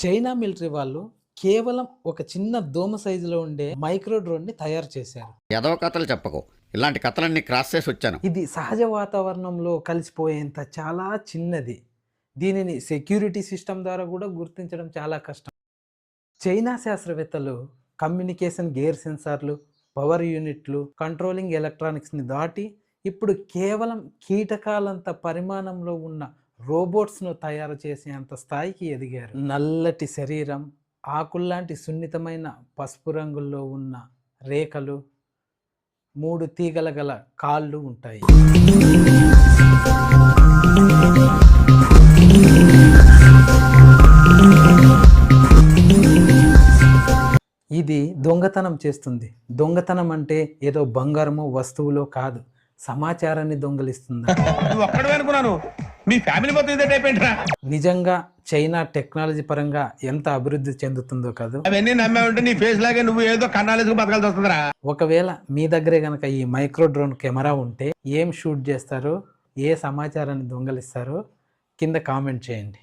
China military వాళ్ళు కేవలం ఒక చిన్న దోమ సైజులో ఉండే మైక్రో డ్రోన్ ని తయారు చేశారు. ఎదవ కథలు చెప్పకు, ఇలాంటి కథలన్నీ క్రాస్ చేసి వచ్చాను. ఇది సహజ వాతావరణంలో కలిసిపోయేంత చాలా చిన్నది. దీనిని సెక్యూరిటీ సిస్టమ్ ద్వారా కూడా గుర్తించడం చాలా కష్టం. చైనా శాస్త్రవేత్తలు కమ్యూనికేషన్ గేర్ సెన్సార్లు, పవర్ యూనిట్లు, కంట్రోలింగ్ ఎలక్ట్రానిక్స్ని దాటి ఇప్పుడు కేవలం కీటకాలంత పరిమాణంలో ఉన్న రోబోట్స్ను తయారు చేసేంత స్థాయికి ఎదిగారు. నల్లటి శరీరం, ఆకుల్లాంటి సున్నితమైన పసుపు రంగుల్లో ఉన్న రేఖలు, 3 తీగల గల కాళ్ళు ఉంటాయి. ఇది దొంగతనం చేస్తుంది. దొంగతనం అంటే ఏదో బంగారమో వస్తువులో కాదు, సమాచారాన్ని దొంగలిస్తుంది. నిజంగా చైనా టెక్నాలజీ పరంగా ఎంత అభివృద్ధి చెందుతుందో కాదు. ఒకవేళ మీ దగ్గరే గనక ఈ మైక్రో డ్రోన్ కెమెరా ఉంటే ఏం షూట్ చేస్తారో, ఏ సమాచారాన్ని దొంగలిస్తారో కింద కామెంట్ చేయండి.